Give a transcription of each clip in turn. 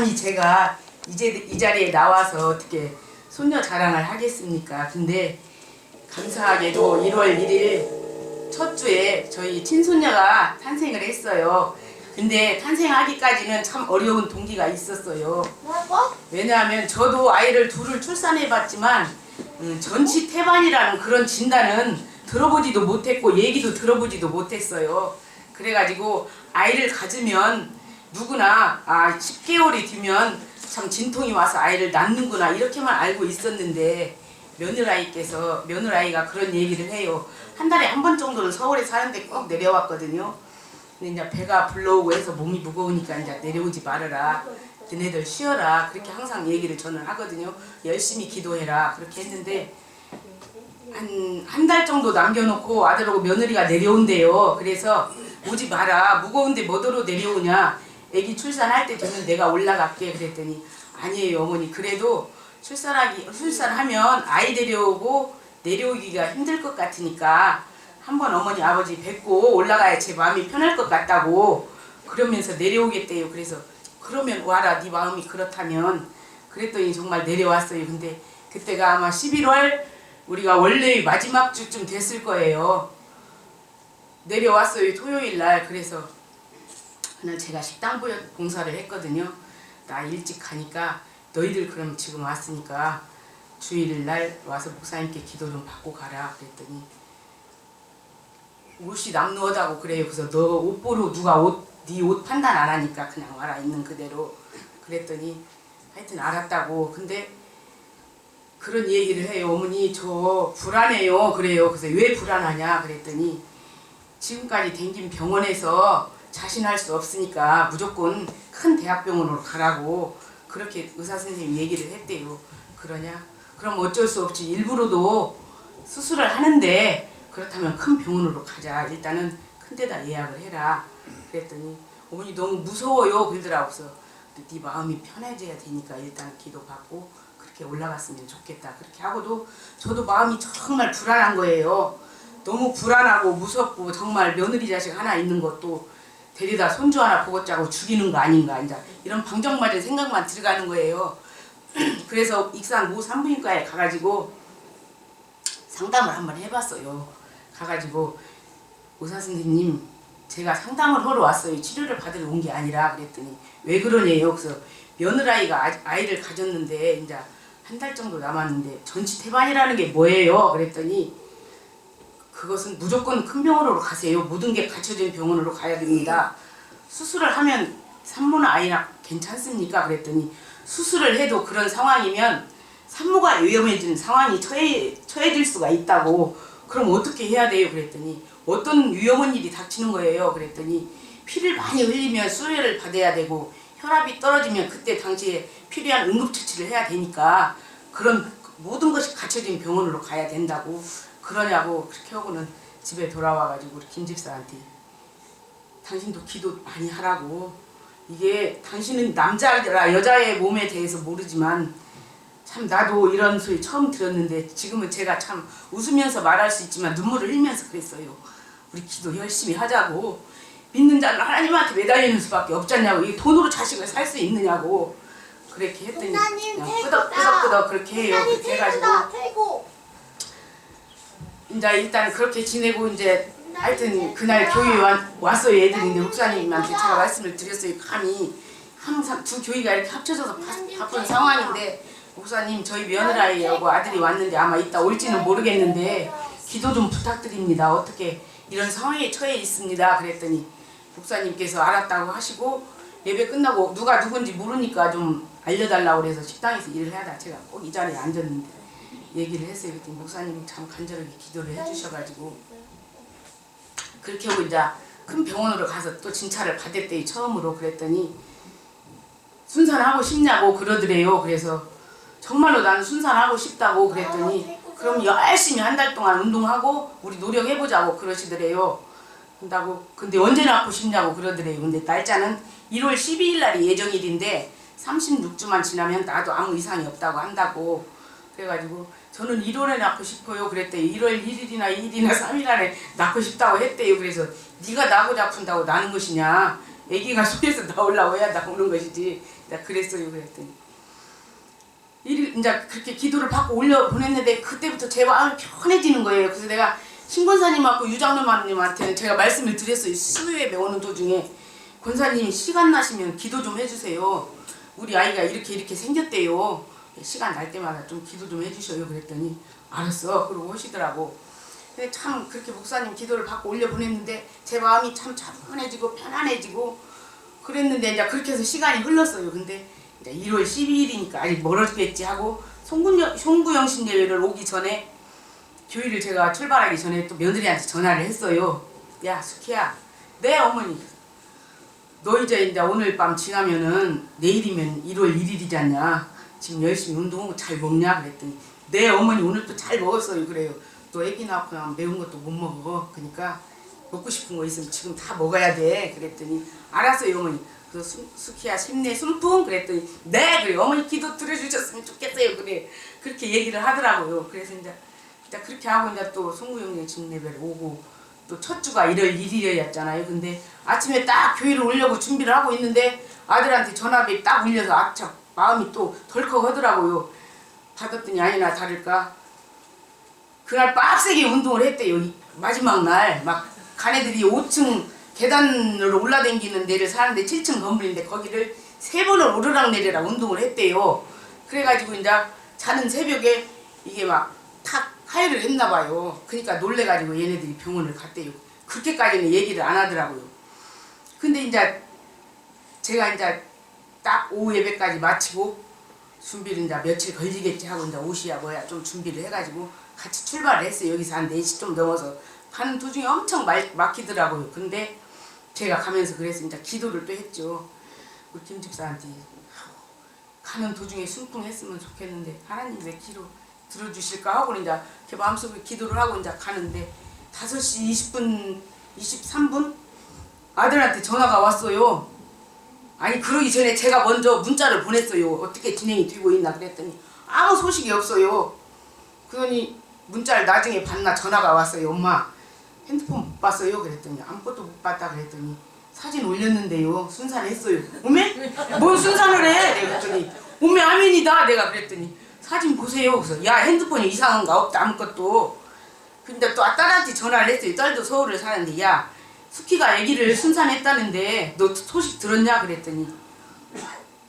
감히 제가 이제 이 자리에 나와서 어떻게 손녀 자랑을 하겠습니까? 근데 감사하게도 1월 1일 첫 주에 저희 친손녀가 탄생을 했어요. 근데 탄생하기까지는 참 어려운 동기가 있었어요. 왜냐하면 저도 아이를 둘을 출산해봤지만 전치태반이라는 그런 진단은 들어보지도 못했고 얘기도 들어보지도 못했어요. 그래가지고 아이를 가지면 누구나 10개월이 뒤면 참 진통이 와서 아이를 낳는구나 이렇게만 알고 있었는데 며느라이가 그런 얘기를 해요. 한 달에 한 번 정도는 서울에 사는데 꼭 내려왔거든요. 근데 이제 배가 불러오고 해서 몸이 무거우니까 이제 내려오지 말아라. 너네들 쉬어라. 그렇게 항상 얘기를 저는 하거든요. 열심히 기도해라. 그렇게 했는데 한 달 정도 남겨놓고 아들하고 며느리가 내려온대요. 그래서 오지 마라. 무거운데 뭐더러 내려오냐. 애기 출산할 때 되면 내가 올라갈게. 그랬더니 아니에요 어머니. 그래도 출산하면 아이 데려오고 내려오기가 힘들 것 같으니까 한번 어머니 아버지 뵙고 올라가야 제 마음이 편할 것 같다고 그러면서 내려오겠대요. 그래서 그러면 와라 네 마음이 그렇다면 그랬더니 정말 내려왔어요. 근데 그때가 아마 11월 우리가 원래 마지막 주쯤 됐을 거예요. 내려왔어요 토요일날. 그래서 그날 제가 식당 봉사를 했거든요. 나 일찍 가니까 너희들 그럼 지금 왔으니까 주일날 와서 목사님께 기도 좀 받고 가라. 그랬더니 옷이 남루하다고 그래요. 그래서 너 옷 보러 누가 네 옷 판단 안 하니까 그냥 와라 있는 그대로. 그랬더니 하여튼 알았다고. 근데 그런 얘기를 해요. 어머니 저 불안해요. 그래요. 그래서 왜 불안하냐 그랬더니 지금까지 댕긴 병원에서 자신할 수 없으니까 무조건 큰 대학병원으로 가라고 그렇게 의사선생님이 얘기를 했대요. 그러냐? 그럼 어쩔 수 없지. 일부러도 수술을 하는데 그렇다면 큰 병원으로 가자. 일단은 큰 데다 예약을 해라. 그랬더니 어머니 너무 무서워요. 그러더라고. 그래서 네 마음이 편해져야 되니까 일단 기도받고 그렇게 올라갔으면 좋겠다. 그렇게 하고도 저도 마음이 정말 불안한 거예요. 너무 불안하고 무섭고 정말 며느리 자식 하나 있는 것도 데려다 손주 하나 보고자고 죽이는 거 아닌가 이제 이런 방정맞은 생각만 들어가는 거예요. 그래서 익산 모 산부인과에 가가지고 상담을 한번 해봤어요. 가가지고 의사 선생님 제가 상담을 하러 왔어요. 치료를 받으러 온 게 아니라. 그랬더니 왜 그러냐요. 그래서 며느라이가 아이를 가졌는데 이제 한 달 정도 남았는데 전치태반이라는 게 뭐예요. 그랬더니 그것은 무조건 큰 병원으로 가세요. 모든 게 갖춰진 병원으로 가야 됩니다. 수술을 하면 산모나 아이나 괜찮습니까? 그랬더니 수술을 해도 그런 상황이면 산모가 위험해지는 상황이 처해질 수가 있다고. 그럼 어떻게 해야 돼요? 그랬더니 어떤 위험한 일이 닥치는 거예요. 그랬더니 피를 많이 흘리면 수혈을 받아야 되고 혈압이 떨어지면 그때 당시에 필요한 응급처치를 해야 되니까 그런 모든 것이 갖춰진 병원으로 가야 된다고. 그러냐고. 그렇게 하고는 집에 돌아와가지고 우리 김 집사한테 당신도 기도 많이 하라고. 이게 당신은 남자라 여자의 몸에 대해서 모르지만 참 나도 이런 소리 처음 들었는데 지금은 제가 참 웃으면서 말할 수 있지만 눈물을 흘리면서 그랬어요. 우리 기도 열심히 하자고. 믿는 자는 하나님한테 매달리는 수밖에 없잖냐고. 이 돈으로 자식을 살 수 있느냐고. 그렇게 했더니 그냥 끄덕끄덕 그렇게 해요. 그렇게 해가지고 이제 일단 그렇게 지내고 이제 하여튼 그날 교회에 왔어요. 애들이. 근데 목사님한테 제가 말씀을 드렸어요. 감히 항상 두 교회가 이렇게 합쳐져서 바쁜 상황인데 목사님 저희 며느라이하고 아들이 왔는데 아마 이따 올지는 모르겠는데 기도 좀 부탁드립니다. 어떻게 이런 상황에 처해 있습니다. 그랬더니 목사님께서 알았다고 하시고 예배 끝나고 누가 누군지 모르니까 좀 알려달라고 그래서 식당에서 일을 하다 제가 꼭 이 자리에 앉았는데 얘기를 했어요. 그랬더니 목사님이 참 간절하게 기도를 해주셔가지고 그렇게 하고 이제 큰 병원으로 가서 또 진찰을 받았대요. 처음으로. 그랬더니 순산하고 싶냐고 그러더래요. 그래서 정말로 나는 순산하고 싶다고 그랬더니 그럼 열심히 한 달 동안 운동하고 우리 노력해보자고 그러시더래요. 한다고. 근데 언제 낳고 싶냐고 그러더래요. 근데 날짜는 1월 12일 날이 예정일인데 36주만 지나면 나도 아무 이상이 없다고 한다고. 그래가지고 저는 1월에 낳고 싶어요. 그랬더니 1월 1일이나 2일이나 3일 안에 낳고 싶다고 했대요. 그래서 네가 나고 아픈다고 나는 것이냐. 아기가 속에서 나오려고 해야 나오는 것이지 내가 그랬어요. 그랬더니 이제 그렇게 기도를 받고 올려 보냈는데 그때부터 제 마음이 편해지는 거예요. 그래서 내가 신권사님하고 유장로마님한테는 제가 말씀을 드렸어요. 수요예배 오는 도중에 권사님이 시간 나시면 기도 좀 해주세요. 우리 아이가 이렇게 생겼대요. 시간 날 때마다 좀 기도 좀 해주셔요. 그랬더니 알았어. 그러고 오시더라고. 근데 참 그렇게 목사님 기도를 받고 올려 보냈는데 제 마음이 참 차분해지고 편안해지고 그랬는데 이제 그렇게 해서 시간이 흘렀어요. 근데 이제 1월 12일이니까 아직 멀었겠지 하고 송구영신 예배를 오기 전에 교회를 제가 출발하기 전에 또 며느리한테 전화를 했어요. 야 수키야, 네 어머니, 너 이제 오늘 밤 지나면은 내일이면 1월 1일이지 않냐, 지금 열심히 운동하고 잘 먹냐 그랬더니 네 어머니 오늘 또 잘 먹었어요. 그래요. 또 애기 낳고 나면 매운 것도 못 먹어. 그러니까 먹고 싶은 거 있으면 지금 다 먹어야 돼. 그랬더니 알았어요 어머니. 그래서 수키야 힘내 숨풍 그랬더니 네 그래 어머니 기도 들어주셨으면 좋겠어요. 그래 그렇게 얘기를 하더라고요. 그래서 이제 그렇게 하고 이제 또 송구영령 집례배를 오고 또 첫 주가 1월 1일이었잖아요. 근데 아침에 딱 교회를 오려고 준비를 하고 있는데 아들한테 전화비 딱 울려서 아참 마음이 또 덜컥하더라고요. 받았더니 아니나 다를까 그날 빡세게 운동을 했대요. 마지막 날 막 가네들이 5층 계단으로 올라다니는 데를 사는데 7층 건물인데 거기를 3번을 오르락내리락 운동을 했대요. 그래가지고 이제 자는 새벽에 이게 막 탁 하혈을 했나 봐요. 그러니까 놀래가지고 얘네들이 병원을 갔대요. 그렇게까지는 얘기를 안 하더라고요. 근데 이제 제가 이제 딱 오후 예배까지 마치고 준비를 이제 며칠 걸리겠지 하고 이제 옷이야 뭐야 좀 준비를 해가지고 같이 출발을 했어요. 여기서 한 4시 좀 넘어서 가는 도중에 엄청 막히더라고요. 근데 제가 가면서 그래서 이제 기도를 또 했죠. 우리 김 집사한테 가는 도중에 순풍했으면 좋겠는데 하나님 왜 기도 들어주실까 하고 이제 제 마음속에 기도를 하고 이제 가는데 5시 20분 23분 아들한테 전화가 왔어요. 아니 그러기 전에 제가 먼저 문자를 보냈어요. 어떻게 진행이 되고 있나 그랬더니 아무 소식이 없어요. 그러니 문자를 나중에 봤나 전화가 왔어요. 엄마 핸드폰 못 봤어요? 그랬더니 아무것도 못 봤다 그랬더니 사진 올렸는데요. 순산했어요. 어메? 뭔 순산을 해? 내가 그랬더니 어메 아멘이다. 내가 그랬더니 사진 보세요. 그래서 야 핸드폰이 이상한가 없다 아무것도. 근데 또 딸한테 전화를 했어요. 딸도 서울을 사는데 야 수키가 아기를 순산했다는데 너 소식 들었냐? 그랬더니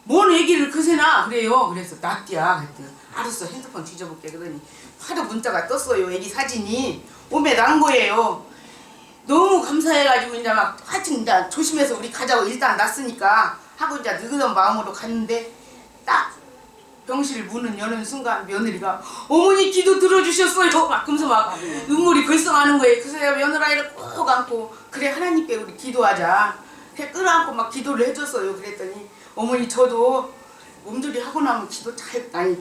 뭔 아기를 그새나 그래요. 그래서 낫디야 그랬더니 알았어 핸드폰 뒤져볼게. 그러더니 하도 문자가 떴어요. 아기 사진이 오메 난 거예요. 너무 감사해가지고 이제 막 하여튼 이제 조심해서 우리 가자고 일단 났으니까 하고 이제 느그던 마음으로 갔는데 딱 병실 문을 여는 순간 며느리가 어머니 기도 들어주셨어요. 막 그러면서 막 눈물이 글썽하는 거예요. 그래서 내가 며느라이를 꼭 안고 그래 하나님께 우리 기도하자. 그래 끌어안고 막 기도를 해줬어요. 그랬더니 어머니 저도 몸조리 하고 나면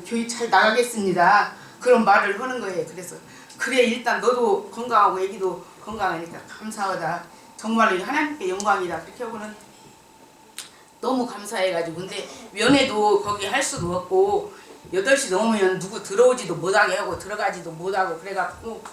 교회 잘 나가겠습니다. 그런 말을 하는 거예요. 그래서 그래 일단 너도 건강하고 애기도 건강하니까 감사하다. 정말로 하나님께 영광이다. 그렇게 하고는 너무 감사해가지고 근데 면회도 거기 할 수도 없고 8시 넘으면 누구 들어오지도 못하게 하고 들어가지도 못하고 그래갖고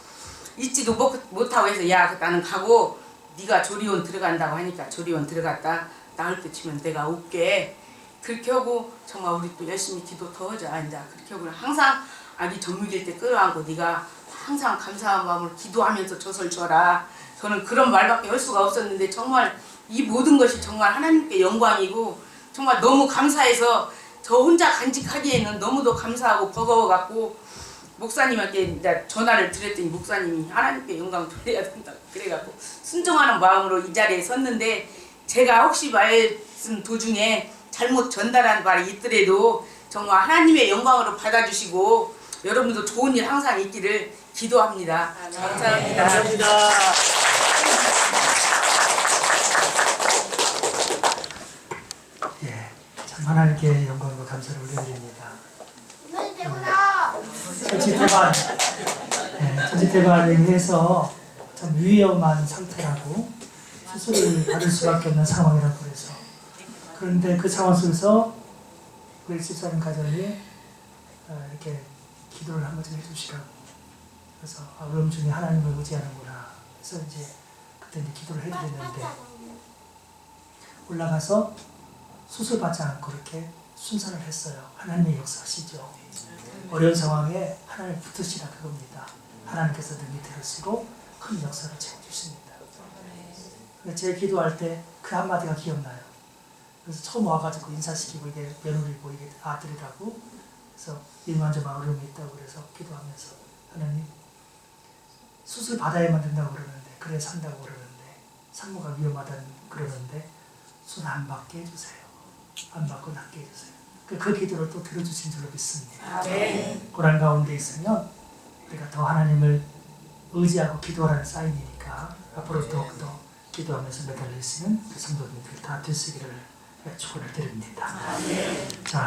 있지도 못하고 해서 야 나는 가고 네가 조리원 들어간다고 하니까 조리원 들어갔다 나올 때 치면 내가 올게. 그렇게 하고 정말 우리 또 열심히 기도 더 하자. 이제 그렇게 하고 항상 아기 젖먹일 때 끌어안고 네가 항상 감사한 마음으로 기도하면서 젖을 줘라. 저는 그런 말밖에 할 수가 없었는데 정말 이 모든 것이 정말 하나님께 영광이고 정말 너무 감사해서 저 혼자 간직하기에는 너무도 감사하고 버거워갖고 목사님한테 이제 전화를 드렸더니 목사님이 하나님께 영광 돌려야 된다 그래갖고 순종하는 마음으로 이 자리에 섰는데 제가 혹시 말씀 도중에 잘못 전달한 말이 있더라도 정말 하나님의 영광으로 받아주시고 여러분도 좋은 일 항상 있기를 기도합니다. 감사합니다. 감사합니다. 예, 참 하나님께 영광과 감사를 올려드립니다. 전지태반, 전지태반에 의해서 참 위험한 상태라고 수술을 받을 수밖에 없는 상황이라고 그래서 그런데 그 상황 속에서 우리 집사님 가정이 이렇게 기도를 한번 좀 해주시라고 그래서 어려움 중에 하나님을 의지하는구나 그래서 이제 그때 이제 기도를 해드렸는데 올라가서 수술 받지 않고 이렇게 순산을 했어요. 하나님의 역사시죠. 어려운 상황에 하나님 붙으시라 그겁니다. 하나님께서 늘 밑에 쓰고 큰 역사를 채워주십니다. 제 기도할 때 그 한마디가 기억나요. 그래서 처음 와가지고 인사시키고 이게 며느리고 이게 아들이라고 그래서 이만 좀 어려움이 있다고 그래서 기도하면서 하나님 수술 받아야만 된다고 그러는데 그래 산다고 그러는데 산모가 위험하다는 그러는데 손 안 받게 해주세요. 안 받고 낫게 해주세요. 그 기도를 또 들어주신 줄로 믿습니다. 고난 가운데 있으면 우리가 더 하나님을 의지하고 기도하라는 사인이니까 앞으로 더욱더 기도하면서 매달려 있으면 그 성도님들 다 되시기를 축원을 드립니다. 자.